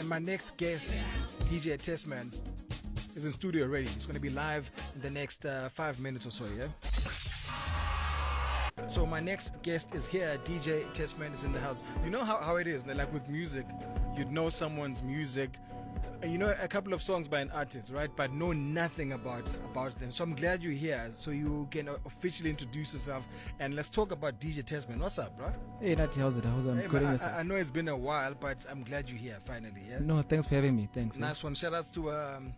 And my next guest, DJ Testman, is in studio already. It's going to be live in the next 5 minutes or so, yeah? So my next guest is here. DJ Testman is in the house. You know how it is, like with music, you'd know someone's music, and you know a couple of songs by an artist, right? But know nothing about them. So I'm glad you're here, so you can officially introduce yourself, and let's talk about DJ Testman. What's up, bro? Hey, Nutty, how's it? I know it's been a while, but I'm glad you're here finally. Yeah. No, thanks for having me. Thanks. Nice one. Shout outs to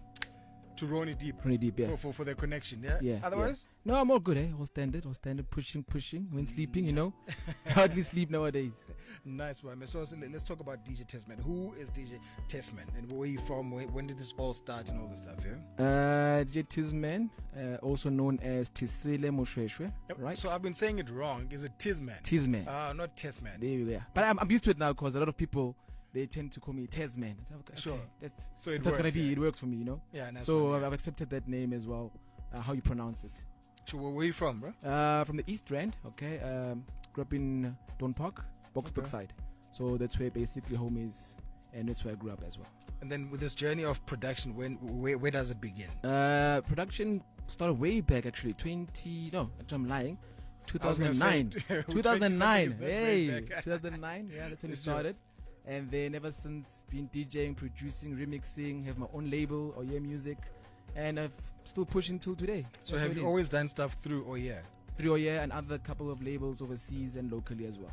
Ronnie Deep. Ronnie Deep, yeah. For the connection, yeah? Yeah. Otherwise? Yeah. No, I'm all good, eh? All standard, pushing. When sleeping, you know. Hardly sleep nowadays. Nice one, man. So let's talk about DJ Testman. Who is DJ Testman? And where are you from? When did this all start and all this stuff, yeah? DJ Testman, also known as Tisile Moshweshwe, right? So I've been saying it wrong. Is it Tizman? Tizman. Not Testman. There you go. But I'm used to it now because a lot of people, they tend to call me Tezman. Okay, sure. That's works, gonna be. Yeah. It works for me, you know. Yeah. Nice so one, yeah. I've accepted that name as well. How you pronounce it? So where are you from, bro? From the East Rand. Okay. Grew up in Don Park, Boksburg side. So that's where basically home is, and that's where I grew up as well. And then with this journey of production, where does it begin? Production started way back actually. I'm lying. 2009. 2009. Hey, 2009. Yeah, that's when it started. And then ever since been DJing, producing, remixing, have my own label, Oye Music, and I've still pushing till today. So that's have you always done stuff through Oye? Through Oye and other couple of labels overseas and locally as well.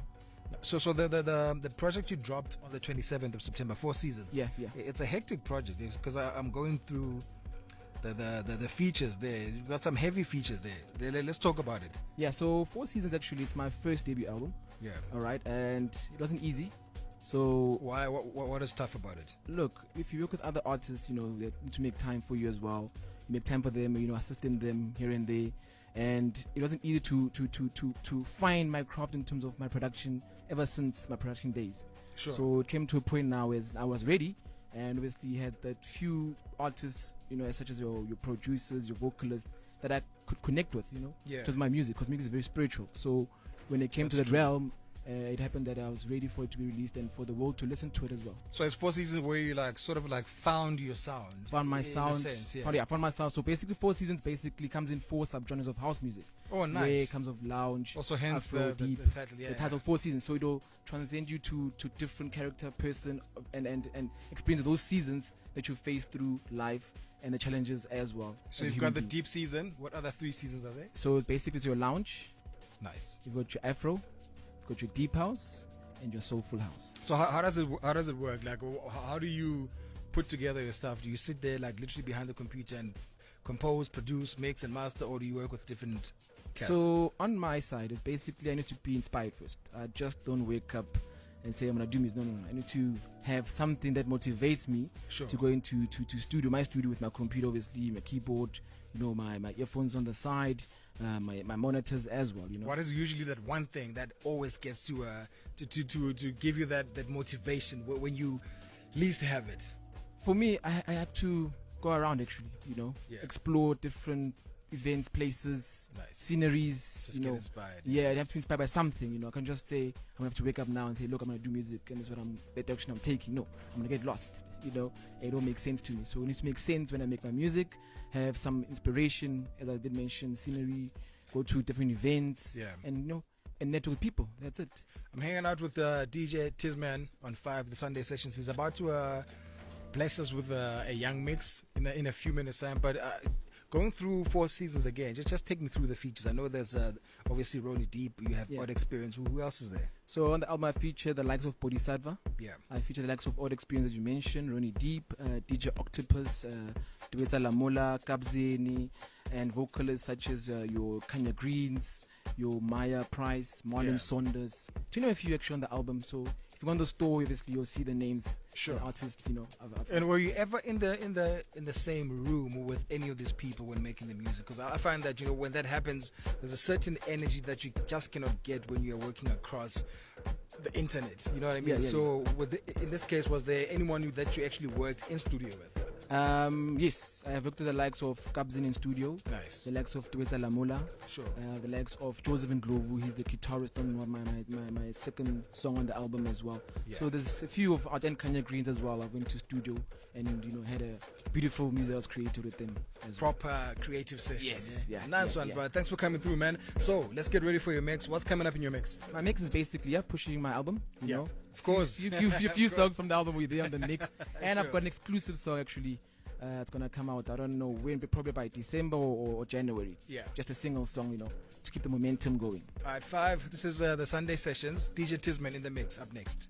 So the project you dropped on the 27th of September, 4 Seasons. Yeah. It's a hectic project because I'm going through the features there. You've got some heavy features there. Let's talk about it. Yeah, so 4 Seasons actually, it's my first debut album. Yeah. All right, and it wasn't easy. So why? What is tough about it? Look, if you work with other artists, you know, they need to make time for you as well. You make time for them, you know, assisting them here and there. And it wasn't easy to find my craft in terms of my production ever since my production days. Sure. So it came to a point now as I was ready, and obviously had that few artists, you know, such as your producers, your vocalists that I could connect with, you know, to my music, because music is very spiritual. So when it came to that realm, it happened that I was ready for it to be released and for the world to listen to it as well. So it's 4 Seasons where you found your sound. Found my sound. Sense, yeah. Found my sound. So basically 4 Seasons basically comes in 4 subgenres of house music. Oh, nice. Where it comes of lounge, also hence Afro, deep, the title. Yeah, the title 4 Seasons. So it'll transcend you to different character, person, and experience those seasons that you face through life and the challenges as well. So you've got the deep season. What other 3 seasons are there? So basically it's your lounge. Nice. You've got your Afro, you've got your deep house, and your soulful house. So how does it work? Like, how do you put together your stuff? Do you sit there like literally behind the computer and compose, produce, mix, and master, or do you work with different cats? So on my side, it's basically I need to be inspired first. I just don't wake up and say I'm gonna do music. No. I need to have something that motivates me to go into my studio with my computer, obviously, my keyboard, you know, my earphones on the side, my monitors as well, you know. What is usually that one thing that always gets to give you that motivation when you least have it? For me, I have to go around actually, you know, explore different events, places, sceneries, just get inspired. Yeah, I have to be inspired by something, you know. I can just say I'm gonna have to wake up now and say, look, I'm gonna do music and this is the direction I'm taking. No, I'm gonna get lost, you know. It don't make sense to me. So it needs to make sense when I make my music, have some inspiration, as I did mention, scenery, go to different events, and you know, and network with people. That's it. I'm hanging out with DJ Tizman on 5, the Sunday sessions. He's about to bless us with a young mix in a few minutes time, but going through 4 Seasons again, just take me through the features. I know there's obviously Ronnie Deep, you have Odd Experience. Who else is there? So on the album I feature the likes of Bodhisattva. Yeah. I feature the likes of Odd Experience as you mentioned, Ronnie Deep, DJ Octopus, Dubeta Lamola, Kabzeni, and vocalists such as your Kanya Greens, your Maya Price, Marlon Saunders. Do you know a few actually on the album? So if you go on the store, obviously you'll see the names, the artists, you know. And were you ever in the same room with any of these people when making the music? Because I find that, you know, when that happens, there's a certain energy that you just cannot get when you're working across the internet. You know what I mean? In this case, was there anyone that you actually worked in studio with? Yes, I have worked with the likes of Kabzin in studio, Nice. the likes of Tueta Lamola, Sure. the likes of Joseph Ndlovu. He's the guitarist on my second song on the album as well. Yeah. So there's a few of Art and Kanye Greens as well. I went to studio and had a beautiful music that was created with them as well. Proper creative session. Yes, yeah, Nice yeah, one, yeah. bro. Thanks for coming through, man. So let's get ready for your mix. What's coming up in your mix? My mix is basically pushing my album. You know, Of course. few songs from the album with there on the mix, and Sure. I've got an exclusive song actually. It's gonna come out. I don't know when, but probably by December or January. Yeah. Just a single song, to keep the momentum going. All right, 5. This is the Sunday sessions. DJ Tisman in the mix. Up next.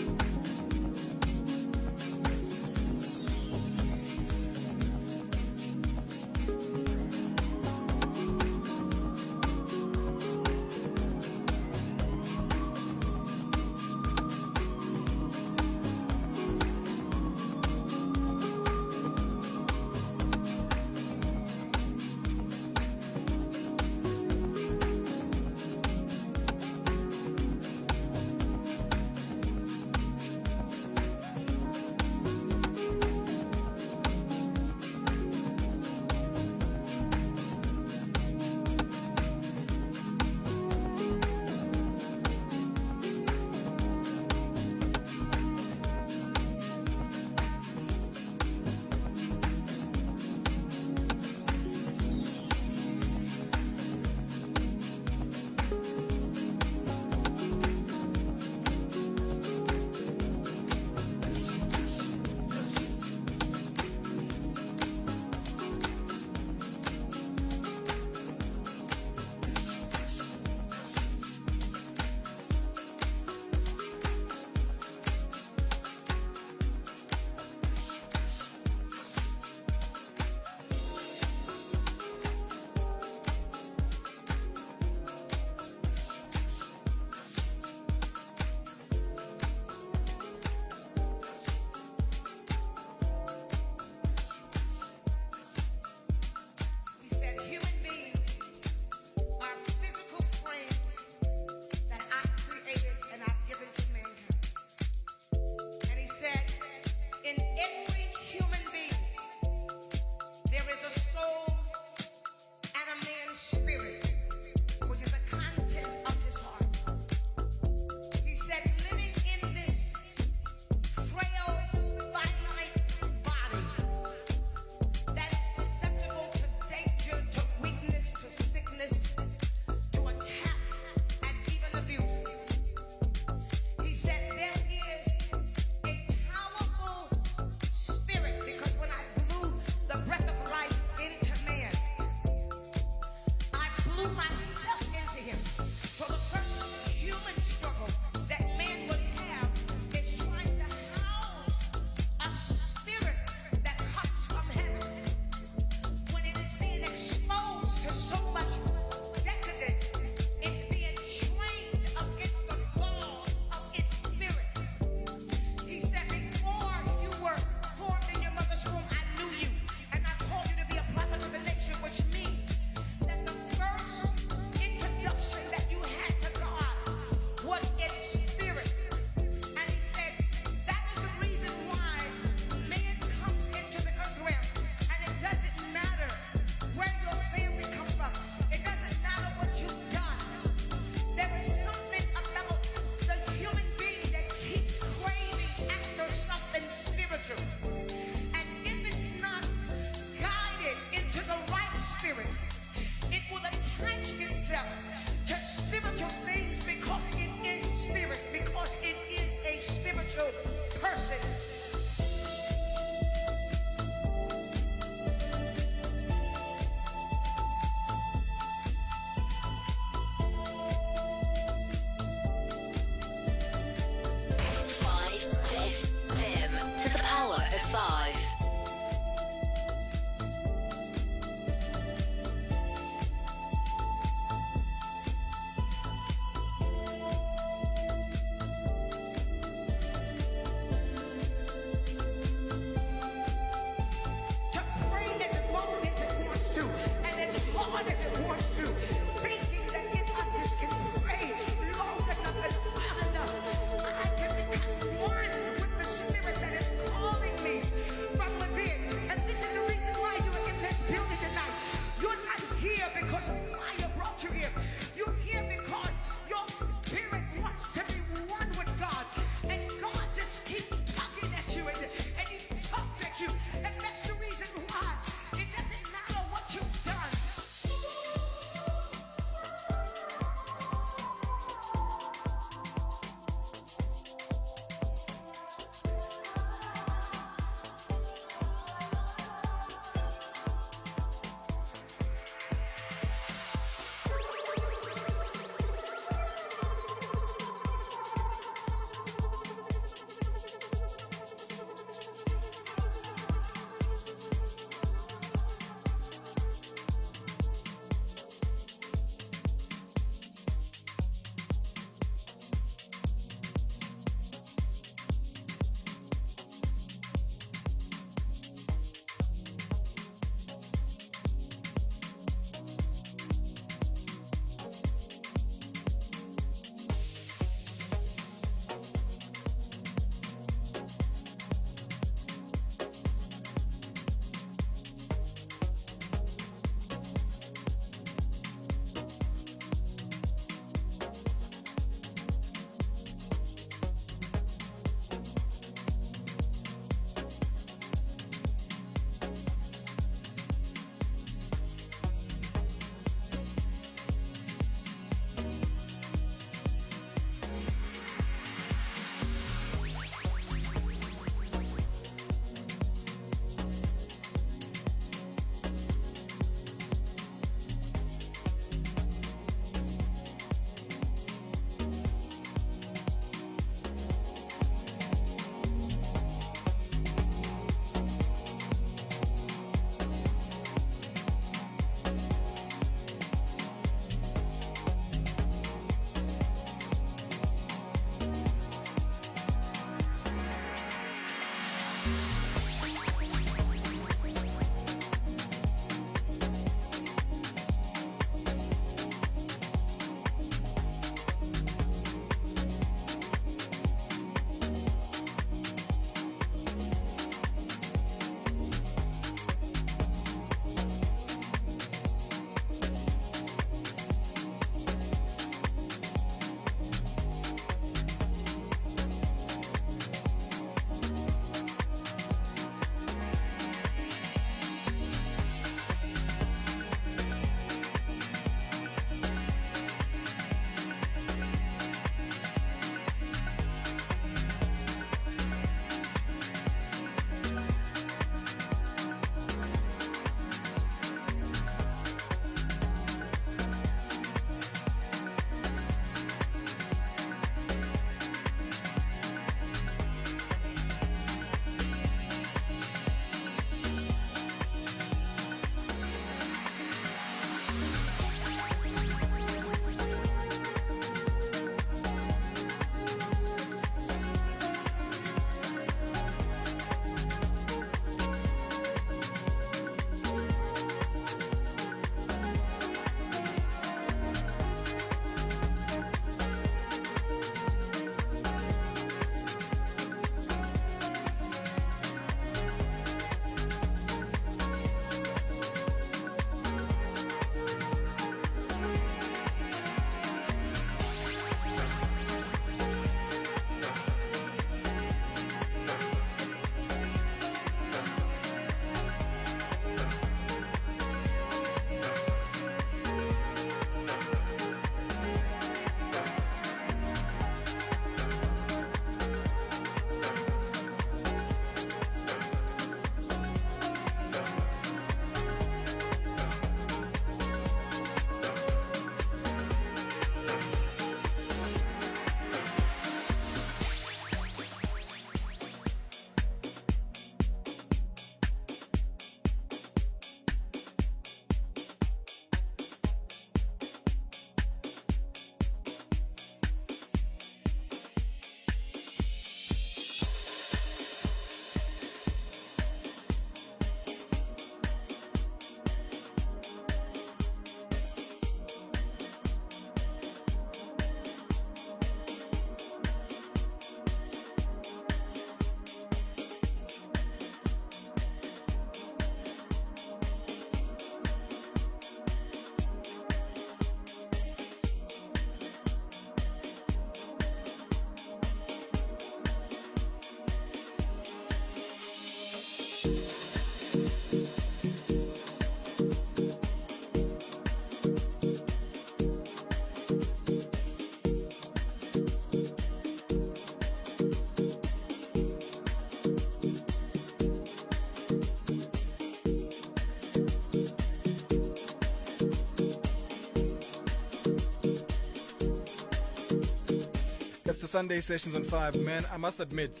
Sunday sessions on 5, man. I must admit,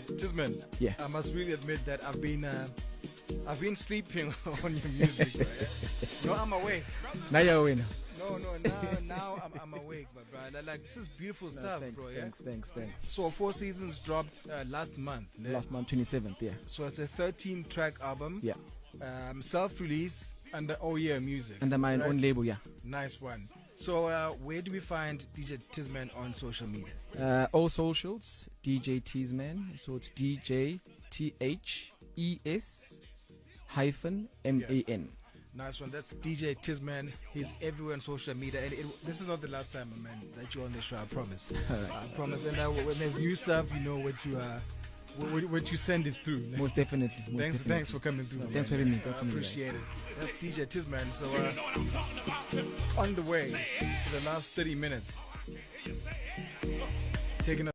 Tisman, Yeah. I must really admit that I've been sleeping on your music, bro. No, I'm awake. Now you're a winner. No, now I'm awake, my bro. Like, this is beautiful stuff, Thanks, bro. thanks. So 4 Seasons dropped last month. Yeah? Last month, 27th, yeah. So it's a 13-track album. Yeah. Self-release under Oh Yeah Music. Under my right? own label, yeah. Nice one. So where do we find DJ Tisman on social media? All socials, DJ Tisman. So it's DJ THES hyphen MAN. Nice one. That's DJ Tisman. He's everywhere on social media. And this is not the last time, man, that you're on the show. I promise. I promise. And when there's new stuff, you know what you send it through. Most definitely. Thanks for coming through. Thanks for having me. I appreciate it. That's DJ Tisman. So on the way for the last 30 minutes, taking